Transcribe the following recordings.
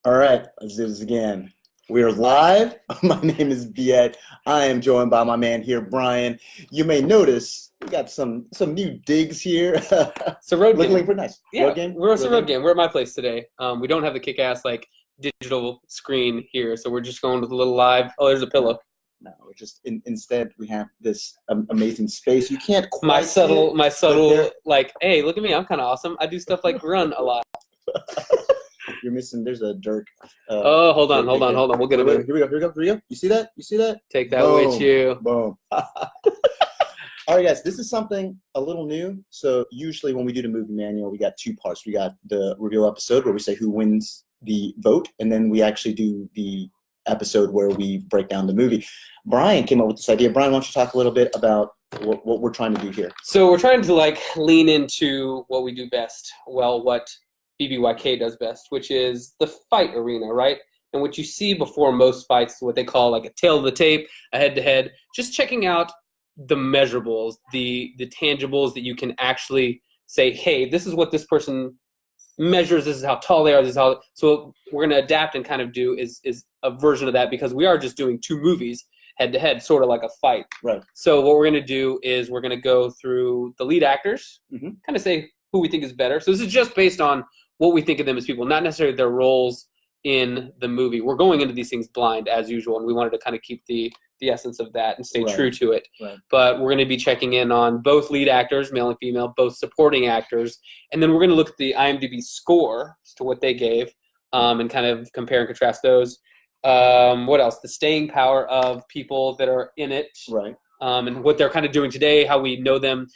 All right, let's do this again. We are live. My name is Viet. I am joined by my man here, Brian. You may notice we got some new digs here. It's a road game. Looking pretty nice. Yeah, road game? It's a road game. We're at my place today. We don't have the kick-ass digital screen here, so we're just going with a little live. Oh, there's a pillow. No, we're just instead we have this amazing space. You can't quite my subtle, hey, look at me, I'm kind of awesome. I do stuff like run a lot. You're missing. There's a dirt. Hold on. We'll get it. Here we go. You see that? Take that with you. Boom. All right, guys, this is something a little new. So usually when we do the movie manual, we got two parts. We got the reveal episode where we say who wins the vote, and then we actually do the episode where we break down the movie. Brian came up with this idea. Brian, why don't you talk a little bit about what we're trying to do here? So we're trying to lean into what we do best. Well, what BBYK does best, which is the fight arena, right? And what you see before most fights is what they call a tail of the tape, a head-to-head, just checking out the measurables, the tangibles that you can actually say, hey, this is what this person measures, this is how tall they are, this is how. So what we're going to adapt and kind of do is a version of that, because we are just doing two movies head-to-head, sort of like a fight. Right. So what we're going to do is we're going to go through the lead actors, kind of say who we think is better. So this is just based on what we think of them as people, not necessarily their roles in the movie. We're going into these things blind as usual, and we wanted to kind of keep the essence of that and stay true to it. Right. But we're going to be checking in on both lead actors, male and female, both supporting actors, and then we're going to look at the IMDb score as to what they gave, and kind of compare and contrast those. What else? The staying power of people that are in it, right? And what they're kind of doing today, how we know them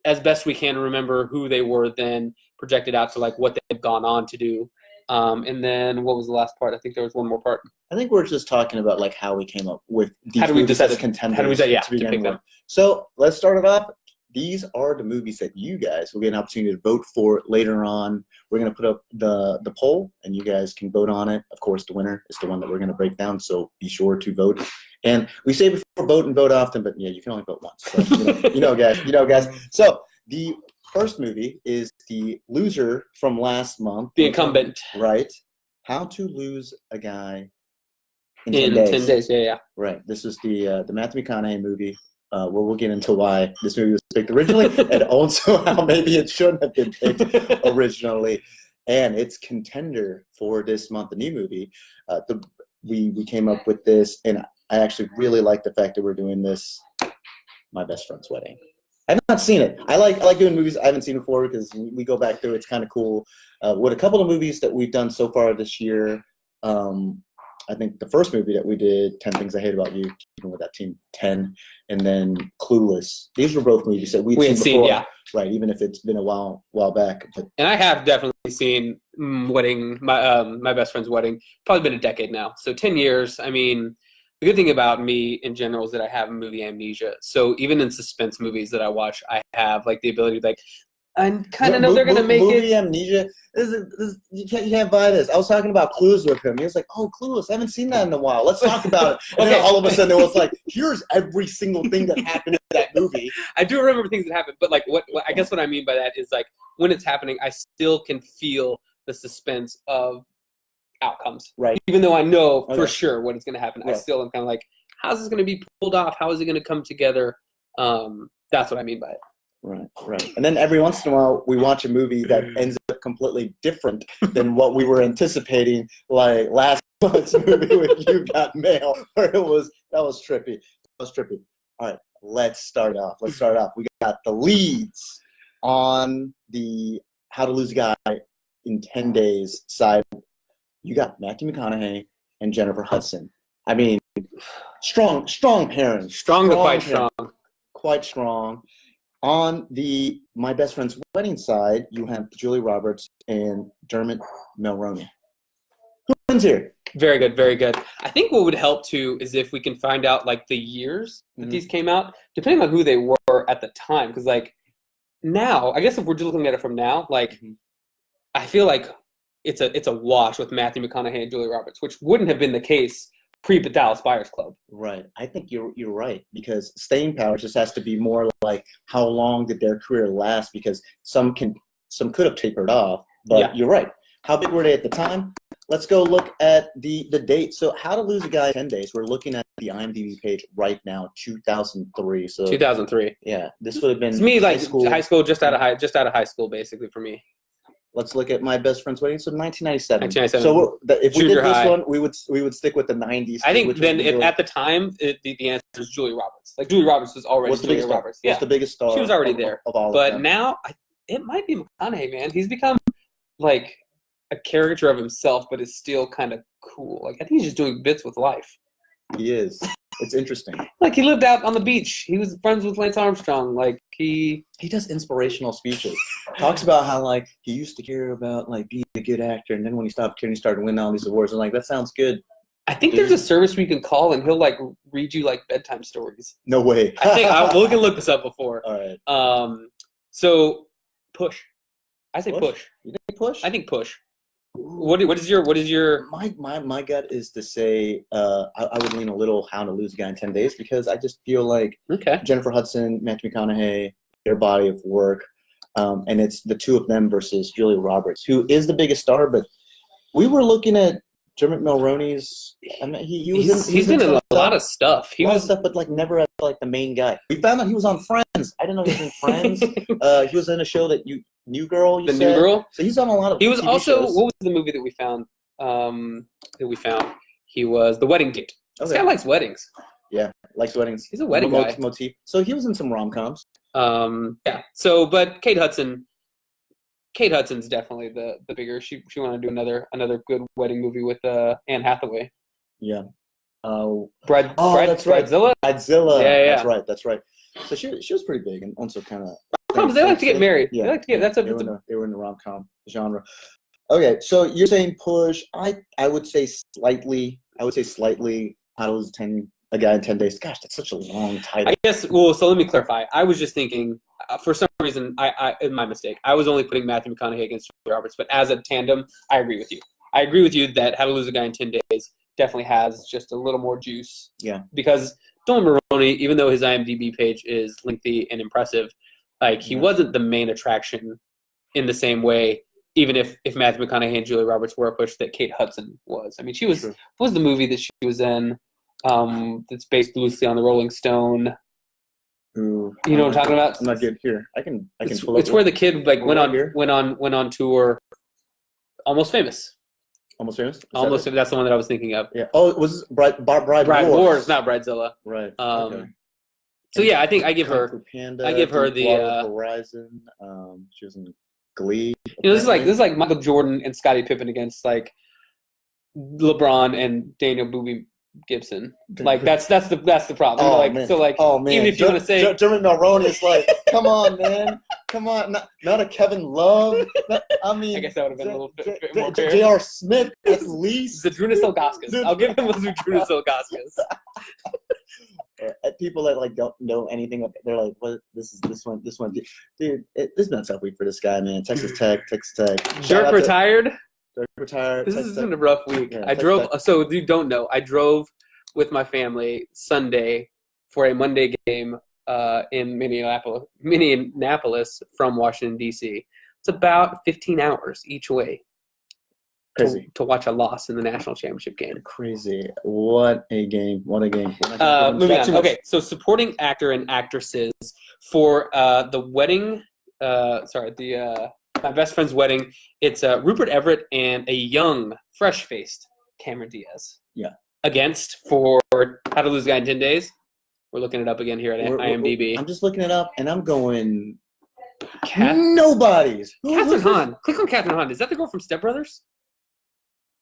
as best we can, remember who they were then, projected out to what they've gone on to do. And then what was the last part? I think there was one more part. I think we're just talking about how we came up with these how do we movies decide as contenders. How do we decide? Yeah, to begin pick with. them. So let's start it off. These are the movies that you guys will get an opportunity to vote for later on. We're going to put up the poll, and you guys can vote on it. Of course, the winner is the one that we're going to break down, so be sure to vote. And we say before vote and vote often, but yeah, you can only vote once. So, you know, guys. So the first movie is the loser from last month. The incumbent. Right. How to Lose a Guy in 10 days. Yeah. Right. This is the Matthew McConaughey movie. Where we'll get into why this movie was picked originally, and also how maybe it shouldn't have been picked originally. And it's contender for this month, the new movie. We came up with this, and I actually really like the fact that we're doing this. My Best Friend's Wedding. I've not seen it. I like doing movies I haven't seen before because we go back through. It's kind of cool. With a couple of movies that we've done so far this year, I think the first movie that we did, 10 Things I Hate About You, keeping with that team, 10, and then Clueless. These were both movies that we'd seen before. Yeah. Right, even if it's been a while back. And I have definitely seen My Best Friend's Wedding. Probably been a decade now. So 10 years. I mean, the good thing about me in general is that I have movie amnesia. So even in suspense movies that I watch, I have the ability to I kind of know they're going to make movie amnesia. You can't buy this. I was talking about Clueless with him. He was like, "Oh, Clueless, I haven't seen that in a while. Let's talk about it." And then all of a sudden, it was here's every single thing that happened in that movie. I do remember things that happened, but what I guess what I mean by that is when it's happening, I still can feel the suspense of outcomes. Right. Even though I know for sure what is going to happen, right. I still am kind of how's this going to be pulled off? How is it going to come together? That's what I mean by it. Right. And then every once in a while, we watch a movie that ends up completely different than what we were anticipating, like last month's movie with You Got Mail, where that was trippy. All right, let's start off. We got the leads on the How to Lose a Guy in 10 Days side. You got Matthew McConaughey and Jennifer Hudson. I mean, strong pairing. Quite strong. On the My Best Friend's Wedding side, you have Julie Roberts and Dermot Mulroney. Who wins here? Very good, very good. I think what would help too is if we can find out the years that these came out, depending on who they were at the time. Because now, I guess if we're just looking at it from now, I feel it's a wash with Matthew McConaughey and Julie Roberts, which wouldn't have been the case pre-Dallas Buyers Club. Right. I think you're right, because staying power just has to be more how long did their career last, because some could have tapered off, but You're right. How big were they at the time? let's go look at the date. So How to Lose a Guy in 10 Days. We're looking at the IMDb page right now, 2003. So 2003. yeah, this would have been It's me, like high school. just out of high school, basically for me. Let's look at My Best Friend's Wedding. So 1997. 1997. So if we did Junior this high. one, we would stick with the 90s. I think which then would be at the time the answer is Julia Roberts. Like Julia Roberts was already what's the Julia biggest star? Roberts. What's the biggest star? She was already there. Of all but of them. now it might be McConaughey, man. He's become like a caricature of himself, but is still kind of cool. Like I think he's just doing bits with life. He is. It's interesting. Like he lived out on the beach. He was friends with Lance Armstrong. Like he does inspirational speeches. Talks about how like he used to care about like being a good actor, and then when he stopped caring, he started winning all these awards. And like that sounds good. I think there's a service where you can call and he'll like read you like bedtime stories. No way. I think we can look this up before. All right. So push. I say push. You think push? I think push. What is your my gut is to say I would lean a little How to Lose a Guy in 10 Days because I just feel like Jennifer Hudson, Matthew McConaughey, their body of work, and it's the two of them versus Julia Roberts, who is the biggest star. But we were looking at Dermot Mulroney's. I mean, he's been in a lot of stuff. He was stuff, but like never as like the main guy. We found out he was on Friends. I didn't know he was in Friends. He was in a show that New Girl. New Girl. So he's on a lot of. He was TV also shows. what was the movie that we found? He was The Wedding Date. This guy likes weddings. Yeah, likes weddings. He's a wedding guy. Motif. So he was in some rom-coms. Yeah. So, but Kate Hudson's definitely the bigger. She wanted to do another good wedding movie with Anne Hathaway. Yeah. That's right. Bridezilla. Yeah. That's right. So she was pretty big and also kind of. They like to get married. Yeah. They like to get. They were in the rom-com genre. Okay, so you're saying push. I would say slightly. How to Lose a Guy in 10 Days. Gosh, that's such a long title. I guess. Well, so let me clarify. I was just thinking. For some reason, in my mistake, I was only putting Matthew McConaughey against Julia Roberts, but as a tandem, I agree with you. I agree with you that How to Lose a Guy in 10 Days definitely has just a little more juice. Yeah. Because Dylan Mulroney, even though his IMDb page is lengthy and impressive, like he wasn't the main attraction in the same way. Even if Matthew McConaughey and Julia Roberts were a push, that Kate Hudson was. I mean, she was. What was the movie that she was in? That's based loosely on the Rolling Stone. Ooh, you know what I'm talking about? I'm not good here. I can pull It's up where the kid like went on tour. Almost Famous. Almost Famous. That's the one that I was thinking of. Yeah. Oh, it was Bride Wars, not Bridezilla. Right. Okay. So yeah, I think I give her. Panda, I give her the Horizon. She was in Glee. This is like Michael Jordan and Scottie Pippen against like LeBron and Daniel Boobie Gibson. Like that's the problem. Oh, like man. So like man. even if you want to say Dermot Mulroney is like, come on, man, come on, not a Kevin Love. I mean, I guess that would have been a little bit more fair. J.R. Smith at least. Zadrunas Ilgauskas. I'll give him Zadrunas Ilgauskas. People that like don't know anything, they're like, "What? This one, dude." This been a tough week for this guy, man. Texas Tech. Dirk retired. Retired. This has been a rough week. Yeah, I drove. So you don't know. I drove with my family Sunday for a Monday game in Minneapolis from Washington D.C. It's about 15 hours each way. Crazy. To watch a loss in the national championship game. Crazy. What a game. Moving on. Okay, so supporting actor and actresses for the wedding. My best friend's wedding. It's Rupert Everett and a young, fresh-faced Cameron Diaz. Yeah. Against for How to Lose a Guy in 10 Days. We're looking it up again here at IMDb. I'm just looking it up, and I'm going. Nobody's. Catherine Hahn. Click on Catherine Hahn. Is that the girl from Step Brothers?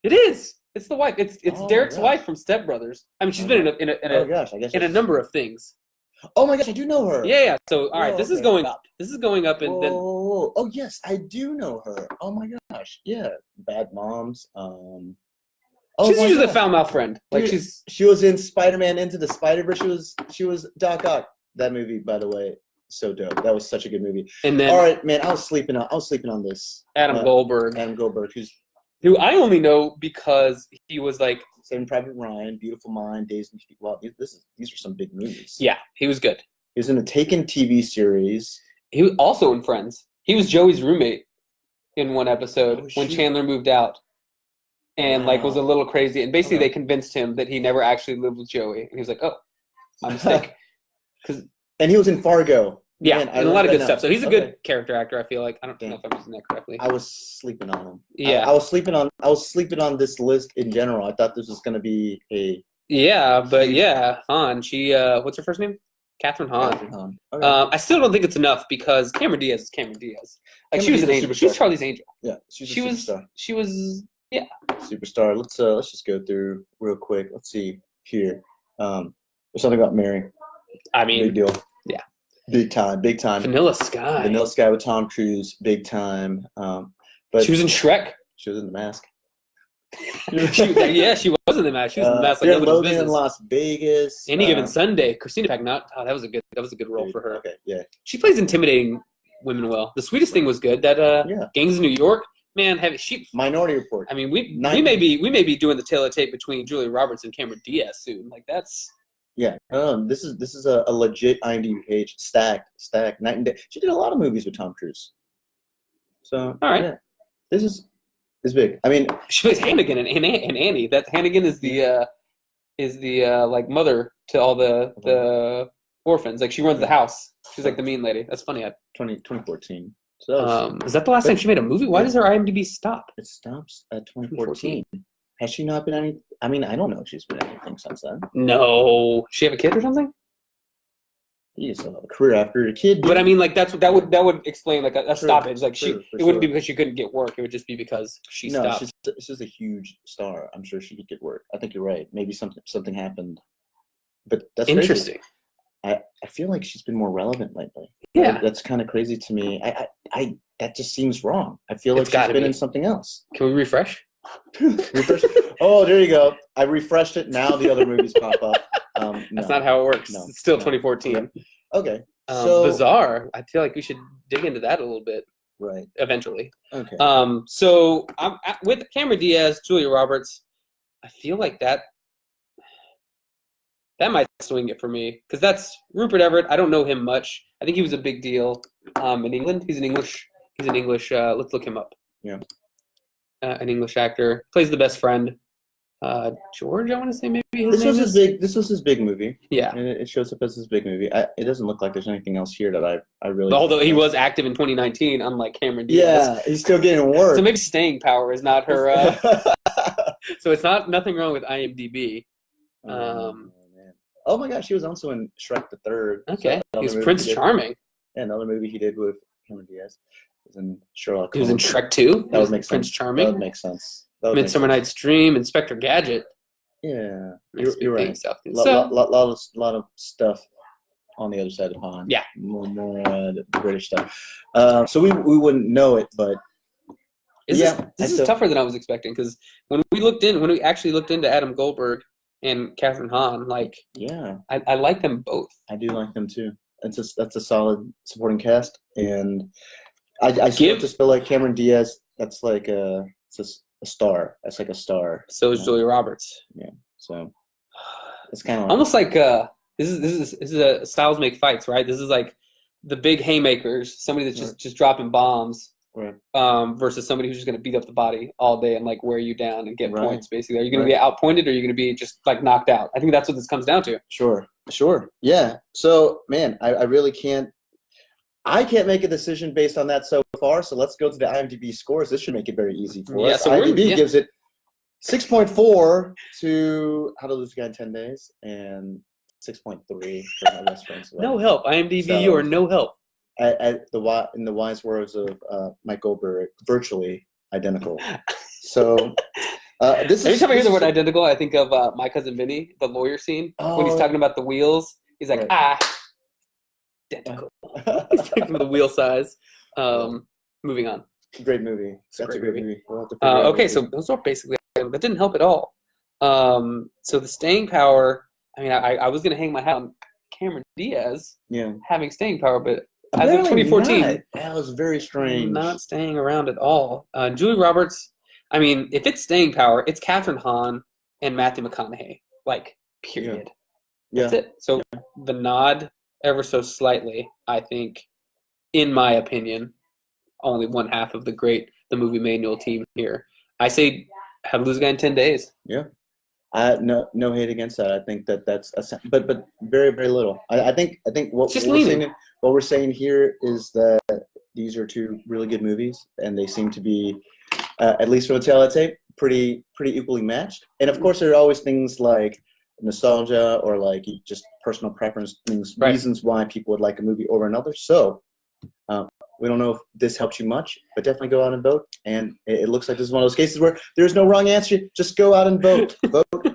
It is. It's the wife. It's Derek's wife from Step Brothers. I mean, she's been in a number of things. Oh my gosh, I do know her. Yeah. So all right, this is going up. This is going up, and then. Oh yes, I do know her. Oh my gosh, yeah. Bad Moms. She's usually a foul mouth friend. Like she was in Spider-Man Into the Spider-Verse. She was Doc Ock. That movie, by the way, so dope. That was such a good movie. And then, all right, man, I was sleeping on this. Adam Goldberg, who I only know because he was like Saving Private Ryan, Beautiful Mind, Days and Confused. Wow, these are some big movies. Yeah, he was good. He was in a Taken TV series. He was also in Friends. He was Joey's roommate in one episode when Chandler moved out. and like was a Wow. little crazy. And basically, Okay. they convinced him that he never actually lived with Joey. And he was like, "Oh, my mistake." Because And he was in Fargo. yeah, Man, I and a learned lot of that good now. stuff. So he's a Okay. good character actor. I feel like I don't know Damn. if I'm using that correctly. I was sleeping on him. Yeah. I was sleeping on this list in general. I thought this was gonna be a Yeah, but huge yeah, Han. She what's her first name? Catherine Hahn. Catherine Hahn. Okay. I still don't think it's enough because Cameron Diaz is Cameron Diaz. Like Cameron she was Diaz an is a angel. She was superstar. Charlie's angel. Yeah, she's a She was. superstar. She was. Yeah. Superstar. Let's just go through real quick. Let's see here. There's something about Mary. I Big mean, deal. yeah. Big time. Big time. Vanilla Sky. Vanilla Sky with Tom Cruise. Big time. But She was in Shrek. she was in The Mask. Yeah, she was in the match. She was in the match like Fear and nobody's Loathing in business. Las Vegas. Any given Sunday, Christina Pagnot. Oh, that was a good role Dude, for her. Okay, yeah. She plays intimidating women well. The sweetest thing was good. That Yeah. Gangs of New York. Man, she. Minority Report. I mean, we may be doing the tail of tape between Julia Roberts and Cameron Diaz soon. Like that's. Yeah. This is a legit IMDb page. Stacked. Night and day. She did a lot of movies with Tom Cruise. So All right. yeah. This is big. I mean, She plays Hannigan and Annie. That Hannigan is the like mother to all the orphans. Like she runs the house. She's like the mean lady. That's funny. 2014. So that was, Is that the last time she made a movie? Why does her IMDb stop? it stops at 2014. Has she not been any? I mean, I don't know if she's been anything since then. No. She have a kid or something? You still have a career after a kid. But I mean, like that would explain like a stoppage. Like true, for it wouldn't be sure. because she couldn't get work. It would just be because she No, stopped. she's a huge star. I'm sure she could get work. I think you're right. Maybe something happened. But that's crazy. Interesting. I feel like she's been more relevant lately. Yeah. That's kind of crazy to me. I that just seems wrong. I feel like It's she's gotta been be. in something else. Can we refresh? Refresh. Oh, there you go. I refreshed it. Now the other movies pop up. That's No. not how it works. No, It's still no. 2014. Okay. So Bizarre. I feel like we should dig into that a little bit right. eventually. Okay. So with Cameron Diaz, Julia Roberts, I feel like that might swing it for me because that's Rupert Everett. I don't know him much. I think he was a big deal in England. He's an English. Let's look him up. Yeah. An English actor plays the best friend. George, I want to say maybe his This name was is. his big. This was his big movie. Yeah. And it shows up as his big movie. It doesn't look like there's anything else here that I really. Although he was active in 2019, unlike Cameron Diaz. Yeah, he's still getting work. So maybe staying power is not her. So it's nothing wrong with IMDb. Man. Oh my gosh, he was also in Shrek the Third. Okay, So he was another Prince movie he did. Charming. Yeah, another movie he did with Cameron Diaz. He was in Sherlock. He was in Holmes. Shrek 2. That would make sense. Prince That Charming. would make sense. That would make Midsummer sense. Night's Dream. Inspector Gadget. Yeah, Makes me you're think right. stuff. Lot of stuff on the other side of the pond. Yeah. More the British stuff. So we wouldn't know it, but This is tougher than I was expecting because when we actually looked into Adam Goldberg and Catherine Hahn, like yeah, I like them both. I do like them too. That's a solid supporting cast, and I still just feel like Cameron Diaz. That's like a star. That's like a star. So is Julia Roberts. Yeah. So it's kind of like, Almost like this is a styles make fights, right? This is like the big haymakers, somebody that's just dropping bombs, right. versus somebody who's just going to beat up the body all day and like wear you down and get Right. points. Basically, are you going to be outpointed or are you going to be just like knocked out? I think that's what this comes down to. Sure. Yeah. So, man, I really can't. I can't make a decision based on that so far. So let's go to the IMDb scores. This should make it very easy for us. So IMDb gives it 6.4 to How to Lose a Guy in 10 Days and 6.3 for My Best Friend's Wedding. No help, IMDb So- or no help. In the wise words of Mike Goldberg, virtually identical. So this Every is. time I hear the this word is- identical, I think of My Cousin Vinny, the lawyer scene when he's Oh. talking about the wheels. He's like, Right. identical. He's talking about the wheel size. Moving on. Great movie. It's a That's great a great movie. movie. We'll have to figure out Okay, what so we- those are basically that didn't help at all. So the staying power. I mean, I was gonna hang my hat on Cameron Diaz yeah. having staying power, but as of Apparently 2014, not. That was very strange. not staying around at all. Julie Roberts. I mean, if it's staying power, it's Catherine Hahn and Matthew McConaughey. Like, period. Yeah. That's it. So the nod, ever so slightly, I think, in my opinion, only one half of the movie manual team here. I say How to Lose a Guy in 10 Days. Yeah. No hate against that. I think that's but very very little. I think Just leaning. What we're saying here is that these are two really good movies, and they seem to be, at least from the tail of the tape, pretty equally matched. And of course, there are always things like nostalgia or like just personal preference, reasons why people would like a movie over another. So we don't know if this helps you much, but definitely go out and vote. And it looks like this is one of those cases where there's no wrong answer. Just go out and vote,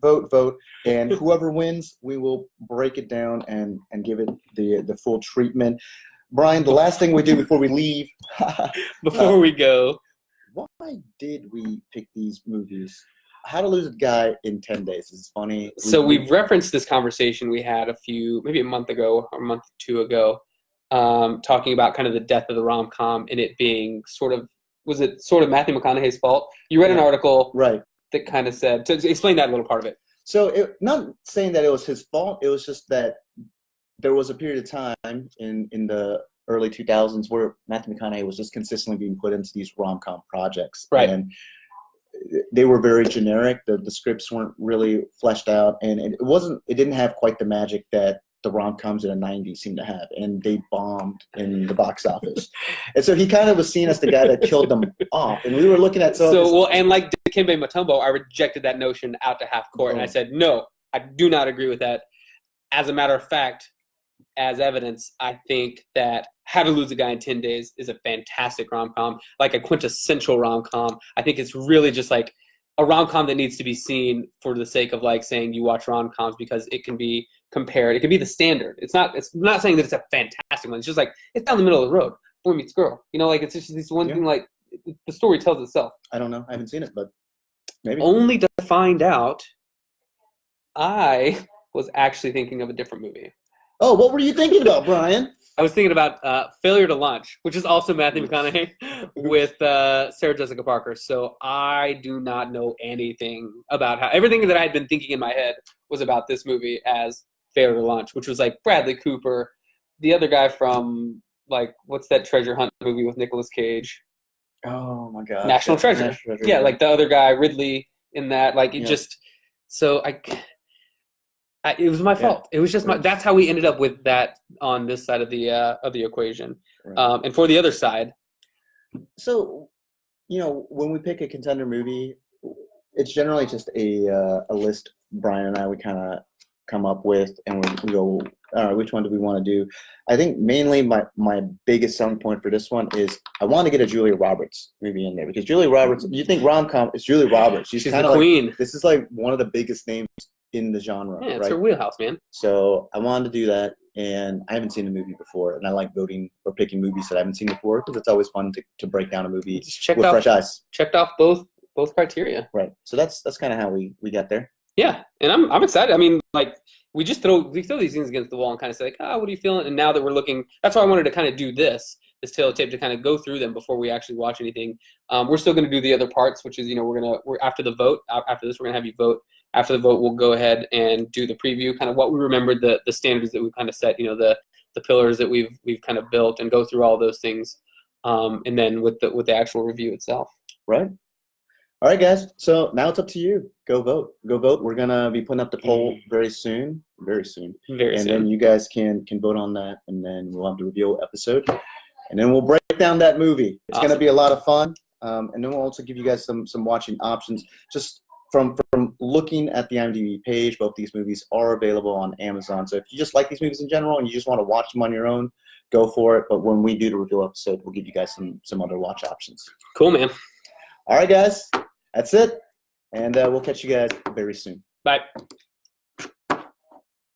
vote. And whoever wins, we will break it down and give it the full treatment. Brian, the last thing we do before we leave. Before we go. Why did we pick these movies? How to Lose a Guy in 10 Days. This is funny. So we've referenced this conversation we had maybe a month ago or a month or two ago. Talking about kind of the death of the rom-com and it being was it sort of Matthew McConaughey's fault? You read an article that kind of said, to explain that little part of it. So not saying that it was his fault, it was just that there was a period of time in the early 2000s where Matthew McConaughey was just consistently being put into these rom-com projects. Right. And they were very generic. The scripts weren't really fleshed out, and it didn't have quite the magic that the rom-coms in the 90s seemed to have, and they bombed in the box office. And so he kind of was seen as the guy that killed them off. And we were looking at and like Dikembe Mutombo, I rejected that notion out to half court, and I said, no, I do not agree with that. As a matter of fact, as evidence, I think that How to Lose a Guy in 10 Days is a fantastic rom-com, like a quintessential rom-com. I think it's really just like a rom-com that needs to be seen for the sake of like saying you watch rom-coms because it can be compared. It can be the standard. It's not saying that it's a fantastic one. It's just like it's down the middle of the road. Boy meets girl. You know, like it's just this one thing. Like the story tells itself. I don't know. I haven't seen it, but maybe. Only to find out, I was actually thinking of a different movie. Oh, what were you thinking about, Brian? I was thinking about Failure to Launch, which is also Matthew McConaughey with Sarah Jessica Parker. So I do not know anything about everything that I had been thinking in my head was about this movie as Failure to Launch, which was like Bradley Cooper, the other guy from like what's that treasure hunt movie with Nicolas Cage? Oh my God, National Treasure. Yeah, like the other guy Ridley in that. Like it just so it was my fault. It was just that's how we ended up with that on this side of the equation. Right. And for the other side. So, when we pick a contender movie, it's generally just a list Brian and I would kind of come up with, and we go, all right, which one do we want to do? I think mainly my biggest selling point for this one is I want to get a Julia Roberts movie in there because Julia Roberts, you think rom-com, it's Julia Roberts. She's kind of the queen. Like, this is like one of the biggest names in the genre. Yeah, it's right? her wheelhouse, man. So I wanted to do that, and I haven't seen the movie before, and I like voting or picking movies that I haven't seen before because it's always fun to break down a movie with fresh eyes. Checked off both criteria. Right. So that's kind of how we got there. Yeah, and I'm excited. I mean, like we throw these things against the wall and kind of say like, what are you feeling? And now that we're looking, that's why I wanted to kind of do this tail of tape to kind of go through them before we actually watch anything. We're still going to do the other parts, which is we're after the vote. After this, we're going to have you vote. After the vote, we'll go ahead and do the preview, kind of what we remembered, the standards that we've kind of set, the pillars that we've kind of built, and go through all those things, and then with the actual review itself. Right. All right, guys. So now it's up to you. Go vote. Go vote. We're gonna be putting up the poll very soon. Very soon. And then you guys can vote on that, and then we'll have the review episode, and then we'll break down that movie. It's gonna be a lot of fun, and then we'll also give you guys some watching options. Just from looking at the IMDb page, both these movies are available on Amazon. So if you just like these movies in general and you just want to watch them on your own, go for it. But when we do the review episode, we'll give you guys some other watch options. Cool, man. All right, guys. That's it. And we'll catch you guys very soon. Bye.